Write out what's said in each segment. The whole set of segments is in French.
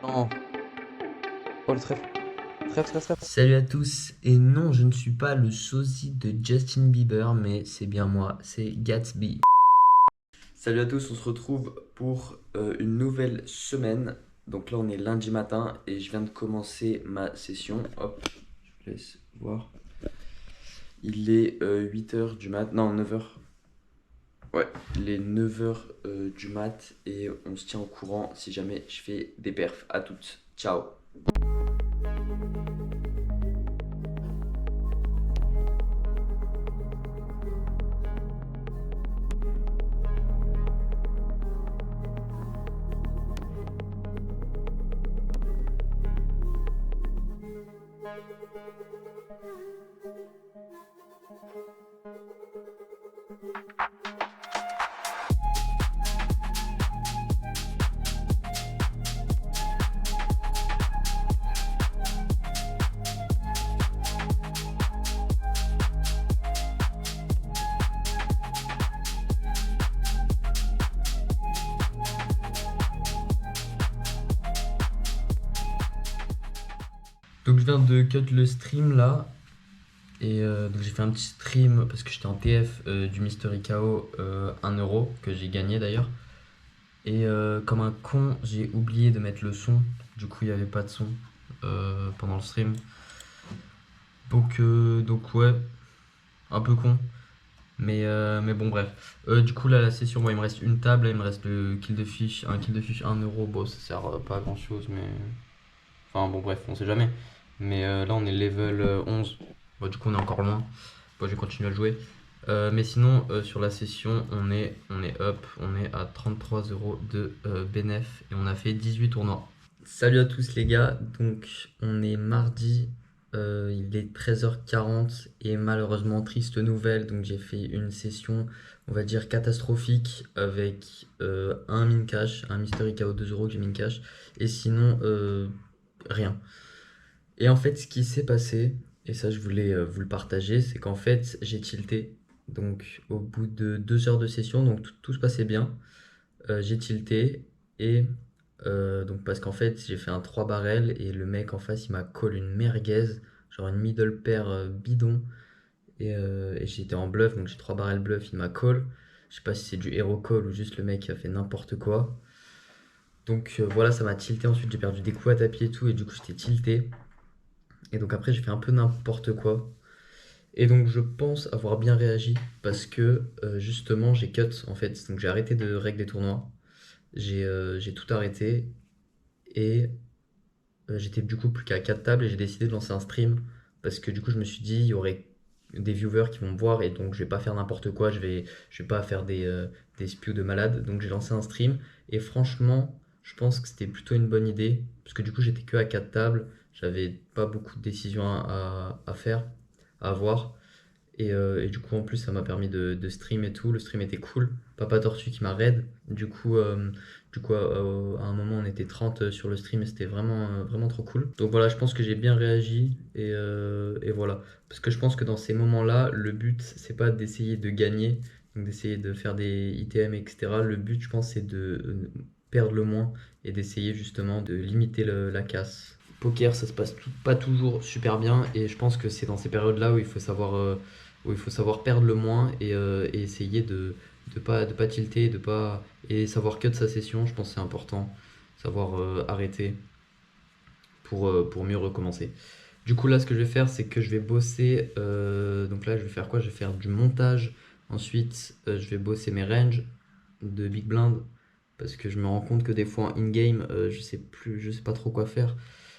Non. Oh, le trèfle. Trèfle, trèfle, trèfle. Salut à tous, et non, je ne suis pas le sosie de Justin Bieber, mais c'est bien moi, c'est Gatsby. Salut à tous, on se retrouve pour une nouvelle semaine. Donc là, on est lundi matin et je viens de commencer ma session. Hop, je vous laisse voir. Il est 8h du mat. Non, 9h. Ouais, il est 9h du mat et on se tient au courant si jamais je fais des perfs. À toutes. Ciao. Donc je viens de cut le stream là, et donc j'ai fait un petit stream parce que j'étais en TF du Mystery KO 1 € que j'ai gagné d'ailleurs. Et comme un con, j'ai oublié de mettre le son, du coup il n'y avait pas de son pendant le stream. Donc ouais, un peu con. Mais bon, bref. Du coup, là, la session, bon, il me reste une table, là, il me reste le kill de fiche, un kill de fiche 1 €. Bon, ça sert pas à grand chose, mais. Enfin, bon, bref, on sait jamais. Mais là, on est level 11. Bon, du coup, on est encore loin. Bon, je vais continuer à le jouer. Mais sinon, sur la session, on est up, on est à 33 € de bénéf et on a fait 18 tournois. Salut à tous les gars, donc on est mardi, il est 13h40 et malheureusement triste nouvelle, donc j'ai fait une session on va dire catastrophique avec un min cash, un Mystery KO 2 € que j'ai min cash et sinon rien. Et en fait ce qui s'est passé, et ça je voulais vous le partager, c'est qu'en fait j'ai tilté, donc au bout de 2 heures de session, donc tout se passait bien, j'ai tilté et donc parce qu'en fait j'ai fait un 3 barrels et le mec en face il m'a call une merguez, genre une middle pair bidon et j'étais en bluff donc j'ai 3 barrels bluff, il m'a call. Je sais pas si c'est du hero call ou juste le mec a fait n'importe quoi. Donc voilà, ça m'a tilté, ensuite j'ai perdu des coups à tapis et tout et du coup j'étais tilté. Et donc après j'ai fait un peu n'importe quoi. Et donc je pense avoir bien réagi parce que justement j'ai cut en fait. Donc j'ai arrêté de règle des tournois. J'ai tout arrêté et j'étais du coup plus qu'à 4 tables et j'ai décidé de lancer un stream parce que du coup je me suis dit il y aurait des viewers qui vont me voir et donc je vais pas faire n'importe quoi, je vais pas faire des spews de malade. Donc j'ai lancé un stream et franchement je pense que c'était plutôt une bonne idée parce que du coup j'étais que à 4 tables, j'avais pas beaucoup de décisions à faire, à avoir. Et du coup, en plus, ça m'a permis de stream et tout. Le stream était cool. Papa Tortue qui m'a raid. Du coup, à un moment, on était 30 sur le stream et c'était vraiment, vraiment trop cool. Donc voilà, je pense que j'ai bien réagi et voilà. Parce que je pense que dans ces moments-là, le but, c'est pas d'essayer de gagner, donc d'essayer de faire des ITM, etc. Le but, je pense, c'est de perdre le moins et d'essayer justement de limiter la casse. Poker, ça se passe pas toujours super bien et je pense que c'est dans ces périodes-là où il faut savoir perdre le moins et essayer de pas tilter, et savoir cut sa session, je pense que c'est important. Savoir arrêter pour mieux recommencer. Du coup, là, ce que je vais faire, c'est que je vais bosser. Donc là, je vais faire quoi? Je vais faire du montage. Ensuite, je vais bosser mes ranges de big blind. Parce que je me rends compte que des fois en in-game, je sais pas trop quoi faire.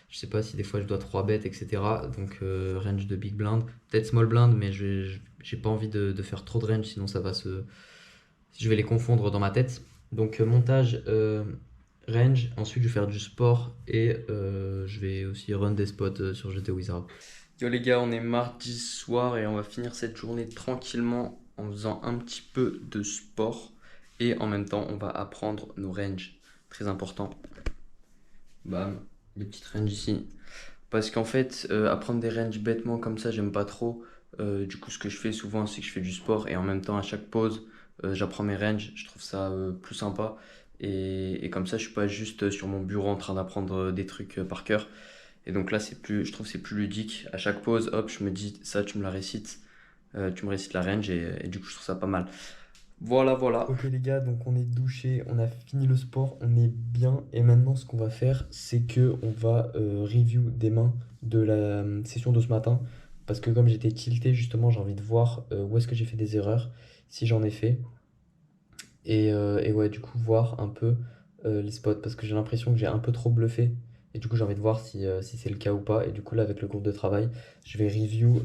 Je sais pas si des fois je dois 3 bet, etc. Donc range de big blind. Peut-être small blind, mais j'ai pas envie de faire trop de range, sinon ça va se. Je vais les confondre dans ma tête. Donc montage, range. Ensuite, je vais faire du sport et je vais aussi run des spots sur GT Wizard. Yo les gars, on est mardi soir et on va finir cette journée tranquillement en faisant un petit peu de sport et en même temps on va apprendre nos ranges, très important. Bam, les petites ranges ici. Parce qu'en fait, apprendre des ranges bêtement comme ça, j'aime pas trop. Du coup, ce que je fais souvent, c'est que je fais du sport et en même temps, à chaque pause, j'apprends mes ranges. Je trouve ça plus sympa. Et comme ça, je suis pas juste sur mon bureau en train d'apprendre des trucs par cœur. Et donc là, je trouve que c'est plus ludique. À chaque pause, hop, je me dis ça, tu me la récites. Tu me récites la range et du coup, je trouve ça pas mal. Voilà, voilà. Ok les gars, donc on est douché, on a fini le sport, on est bien. Et maintenant, ce qu'on va faire, c'est que on va review des mains de la session de ce matin. Parce que comme j'étais tilté, justement, j'ai envie de voir où est-ce que j'ai fait des erreurs, si j'en ai fait. Et ouais, du coup, voir un peu les spots. Parce que j'ai l'impression que j'ai un peu trop bluffé. Et du coup, j'ai envie de voir si c'est le cas ou pas. Et du coup, là, avec le groupe de travail, je vais review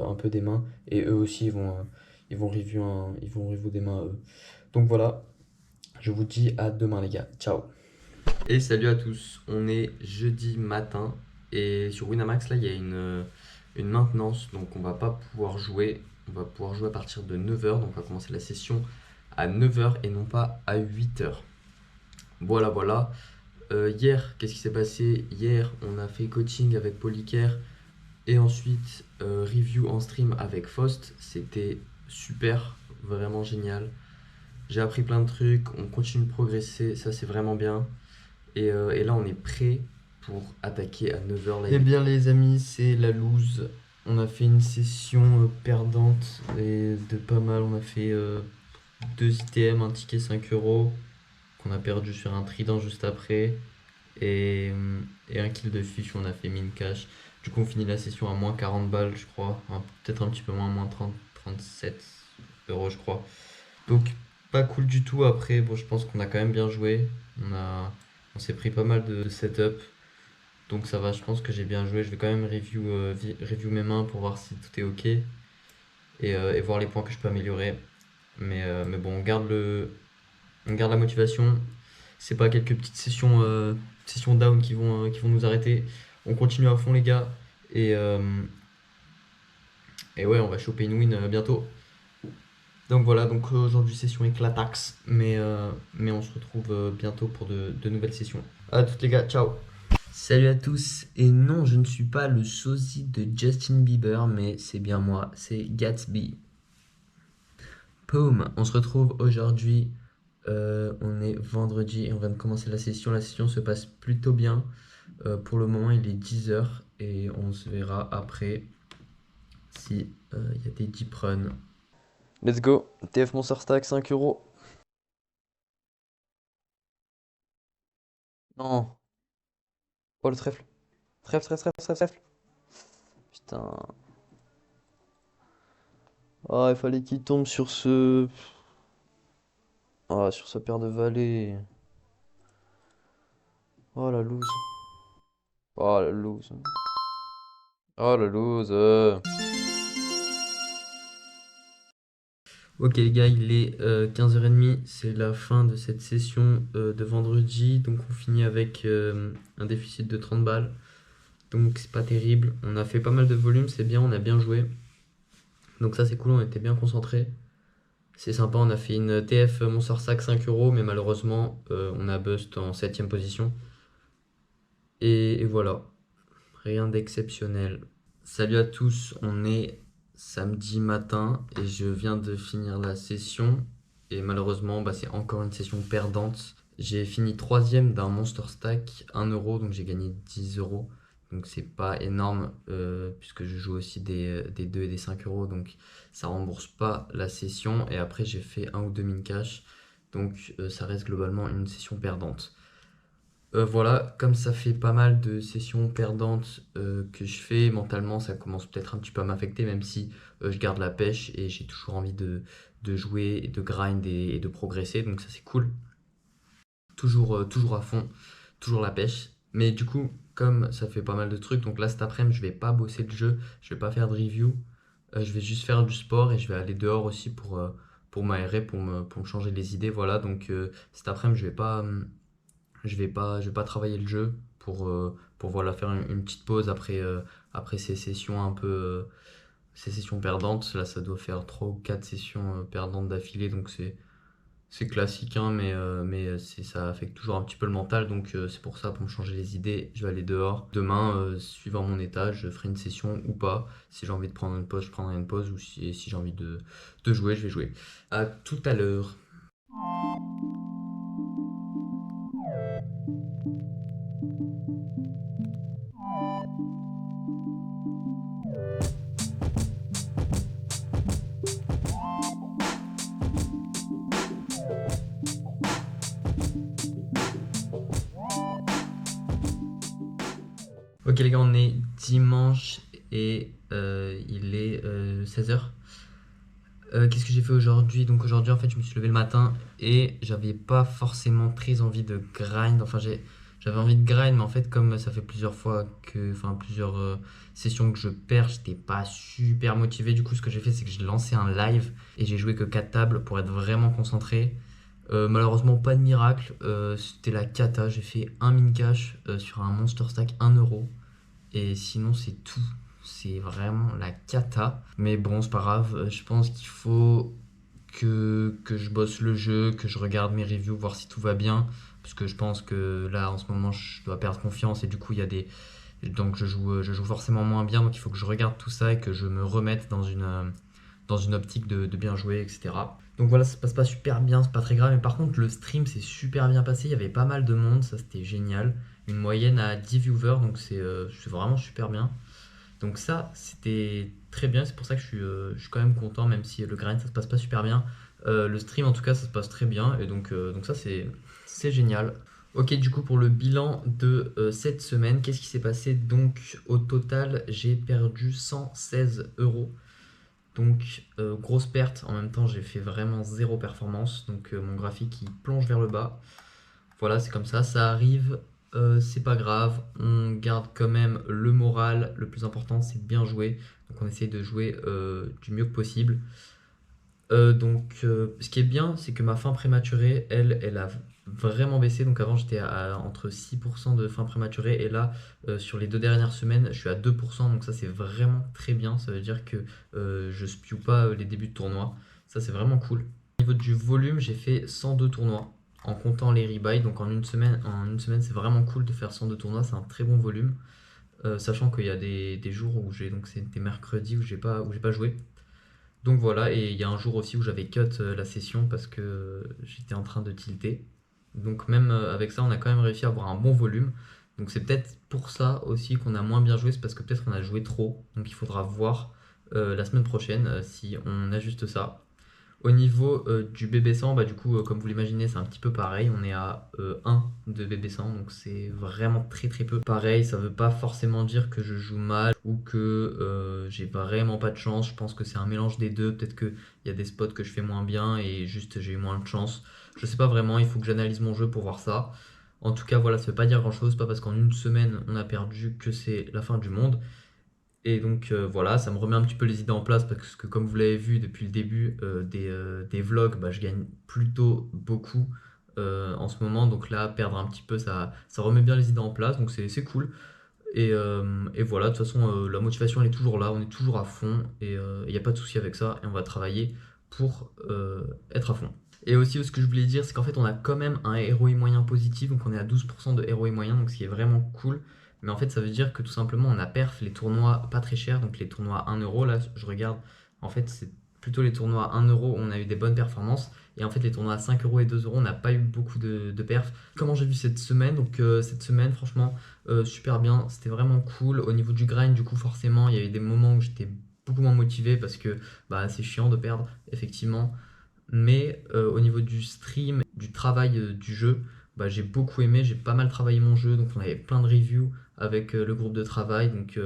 un peu des mains. Et eux aussi, ils vont review des mains, eux. Donc voilà, je vous dis à demain, les gars. Ciao. Et salut à tous, on est jeudi matin et sur Winamax là il y a une maintenance donc on va pas pouvoir jouer, on va pouvoir jouer à partir de 9h donc on va commencer la session à 9h et non pas à 8h. Voilà voilà. Hier, qu'est-ce qui s'est passé? Hier on a fait coaching avec Polycare et ensuite review en stream avec Faust, c'était super, vraiment génial. J'ai appris plein de trucs, on continue de progresser, ça c'est vraiment bien. Et là, on est prêt pour attaquer à 9h. Eh bien, les amis, c'est la loose. On a fait une session perdante et de pas mal. On a fait 2 ITM, un ticket 5 € qu'on a perdu sur un trident juste après. Et un kill de fish où on a fait mine cash. Du coup, on finit la session à moins 40 balles, je crois. Peut-être un petit peu moins 30, 37 € je crois. Donc, pas cool du tout. Après, bon, je pense qu'on a quand même bien joué. On s'est pris pas mal de setup. Donc ça va, je pense que j'ai bien joué. Je vais quand même review mes mains pour voir si tout est ok. Et voir les points que je peux améliorer. Mais bon, on garde la motivation. C'est pas quelques petites sessions down qui vont nous arrêter. On continue à fond les gars. Et ouais, on va choper une win bientôt. Donc voilà, donc aujourd'hui session éclataxe, mais on se retrouve bientôt pour de nouvelles sessions. À toutes les gars, ciao. Salut à tous, et non, je ne suis pas le sosie de Justin Bieber, mais c'est bien moi, c'est Gatsby. Poum, on se retrouve aujourd'hui, on est vendredi et on vient de commencer la session se passe plutôt bien. Pour le moment il est 10h et on se verra après si il y a des deep runs. Let's go, TF Monster Stack 5 €. Non. Oh le trèfle. Trèfle, trèfle, trèfle, trèfle. Putain. Oh, il fallait qu'il tombe sur ce. Oh, sur ce paire de valets. Oh la loose. Oh la loose. Oh la loose. Ok les gars, il est 15h30, c'est la fin de cette session de vendredi, donc on finit avec un déficit de 30 balles, donc c'est pas terrible, on a fait pas mal de volume, c'est bien, on a bien joué, donc ça c'est cool, on était bien concentrés, c'est sympa, on a fait une TF Monster Sac 5 €, mais malheureusement on a bust en 7ème position, et voilà, rien d'exceptionnel. Salut à tous, on est samedi matin et je viens de finir la session et malheureusement bah, c'est encore une session perdante. J'ai fini 3ème d'un Monster Stack 1 €, donc j'ai gagné 10 €, donc c'est pas énorme puisque je joue aussi des 2 et des 5 € donc ça rembourse pas la session et après j'ai fait 1 ou 2 min cash donc ça reste globalement une session perdante. Voilà, comme ça fait pas mal de sessions perdantes que je fais, mentalement ça commence peut-être un petit peu à m'affecter, même si je garde la pêche et j'ai toujours envie de jouer, et de grind et de progresser, donc ça c'est cool. Toujours à fond, toujours la pêche. Mais du coup, comme ça fait pas mal de trucs, donc là cet après-midi je vais pas bosser le jeu, je vais pas faire de review, je vais juste faire du sport et je vais aller dehors aussi pour m'aérer, pour me changer les idées, voilà. Donc cet après-midi je vais pas travailler le jeu pour voilà, faire une petite pause après ces sessions un peu ces sessions perdantes. Là, ça doit faire 3 ou 4 sessions perdantes d'affilée, donc c'est classique, hein, mais ça affecte toujours un petit peu le mental, donc c'est pour ça, pour me changer les idées, je vais aller dehors. Demain, suivant mon état, je ferai une session ou pas. Si j'ai envie de prendre une pause, je prendrai une pause, ou si j'ai envie de jouer, je vais jouer. À tout à l'heure. Ok les gars, on est dimanche et il est 16h. Qu'est-ce que j'ai fait aujourd'hui? Donc aujourd'hui en fait je me suis levé le matin et j'avais pas forcément très envie de grind. Enfin j'avais envie de grind mais en fait comme ça fait plusieurs fois que, enfin plusieurs sessions que je perds, j'étais pas super motivé. Du coup ce que j'ai fait c'est que j'ai lancé un live et j'ai joué que 4 tables pour être vraiment concentré. Malheureusement pas de miracle, c'était la cata, j'ai fait un min cash sur un monster stack 1 euro. Et sinon, c'est tout. C'est vraiment la cata. Mais bon, c'est pas grave. Je pense qu'il faut que je bosse le jeu, que je regarde mes reviews, voir si tout va bien. Parce que je pense que là, en ce moment, je dois perdre confiance. Et du coup, il y a des. Donc, je joue forcément moins bien. Donc, il faut que je regarde tout ça et que je me remette dans une optique de bien jouer, etc. Donc voilà, ça se passe pas super bien, c'est pas très grave. Mais par contre, le stream s'est super bien passé. Il y avait pas mal de monde, ça c'était génial. Une moyenne à 10 viewers, donc c'est vraiment super bien. Donc ça, c'était très bien. C'est pour ça que je suis quand même content, même si le grind ça se passe pas super bien. Le stream en tout cas, ça se passe très bien. Et donc ça, c'est génial. Ok, du coup, pour le bilan de cette semaine, qu'est-ce qui s'est passé? Donc, au total, j'ai perdu 116 euros. Donc, grosse perte. En même temps, j'ai fait vraiment zéro performance. Donc, mon graphique, il plonge vers le bas. Voilà, c'est comme ça arrive. C'est pas grave. On garde quand même le moral. Le plus important, c'est de bien jouer. Donc, on essaye de jouer du mieux que possible. Ce qui est bien, c'est que ma fin prématurée, elle a vraiment baissé. Donc avant, j'étais à entre 6% de fin prématurée. Et là, sur les 2 dernières semaines, je suis à 2%. Donc ça, c'est vraiment très bien. Ça veut dire que je spioue pas les débuts de tournoi. Ça, c'est vraiment cool. Au niveau du volume, j'ai fait 102 tournois en comptant les rebuys. Donc en une semaine, c'est vraiment cool de faire 102 tournois. C'est un très bon volume. Sachant qu'il y a des jours où donc c'est des mercredis où j'ai pas joué. Donc voilà, et il y a un jour aussi où j'avais cut la session parce que j'étais en train de tilter. Donc même avec ça, on a quand même réussi à avoir un bon volume. Donc c'est peut-être pour ça aussi qu'on a moins bien joué, c'est parce que peut-être qu'on a joué trop. Donc il faudra voir la semaine prochaine si on ajuste ça. Au niveau du BB100, bah, du coup, comme vous l'imaginez, c'est un petit peu pareil. On est à 1 de BB100, donc c'est vraiment très très peu. Pareil, ça veut pas forcément dire que je joue mal ou que j'ai vraiment pas de chance. Je pense que c'est un mélange des deux. Peut-être qu'il y a des spots que je fais moins bien et juste j'ai eu moins de chance. Je sais pas vraiment, il faut que j'analyse mon jeu pour voir ça. En tout cas, voilà, ça veut pas dire grand-chose. Pas parce qu'en une semaine on a perdu que c'est la fin du monde. Et donc voilà, ça me remet un petit peu les idées en place parce que comme vous l'avez vu depuis le début des vlogs, bah, je gagne plutôt beaucoup en ce moment. Donc là, perdre un petit peu, ça remet bien les idées en place. Donc c'est cool. Et voilà, de toute façon, la motivation elle est toujours là, on est toujours à fond et il n'y a pas de souci avec ça. Et on va travailler pour être à fond. Et aussi, ce que je voulais dire, c'est qu'en fait, on a quand même un ROI moyen positif. Donc on est à 12% de ROI moyen, donc ce qui est vraiment cool. Mais en fait, ça veut dire que tout simplement, on a perf les tournois pas très chers, donc les tournois 1 euro. Là, je regarde, en fait, c'est plutôt les tournois 1 euro où on a eu des bonnes performances. Et en fait, les tournois à 5 euros et 2 euros, on n'a pas eu beaucoup de perf. Comment j'ai vu cette semaine? Donc, cette semaine, franchement, super bien. C'était vraiment cool. Au niveau du grind, du coup, forcément, il y a eu des moments où j'étais beaucoup moins motivé parce que bah, c'est chiant de perdre, effectivement. Mais au niveau du stream, du travail du jeu, bah, j'ai beaucoup aimé, j'ai pas mal travaillé mon jeu, donc on avait plein de reviews avec le groupe de travail, donc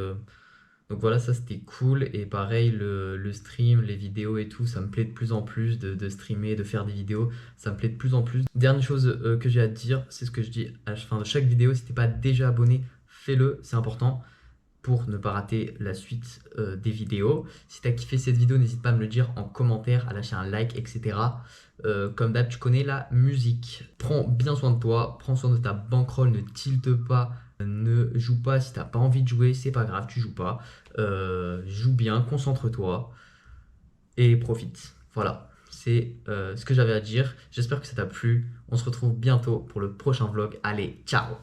voilà, ça c'était cool. Et pareil, le stream, les vidéos et tout, ça me plaît de plus en plus de streamer, de faire des vidéos, ça me plaît de plus en plus. Dernière chose que j'ai à te dire, c'est ce que je dis à la fin de chaque vidéo, si t'es pas déjà abonné, fais-le, c'est important pour ne pas rater la suite des vidéos. Si tu as kiffé cette vidéo, n'hésite pas à me le dire en commentaire, à lâcher un like, etc. Comme d'hab, tu connais la musique. Prends bien soin de toi, prends soin de ta bankroll, ne tilte pas, ne joue pas si t'as pas envie de jouer, c'est pas grave, tu joues pas. Joue bien, concentre-toi et profite. Voilà, c'est ce que j'avais à dire. J'espère que ça t'a plu. On se retrouve bientôt pour le prochain vlog. Allez, ciao!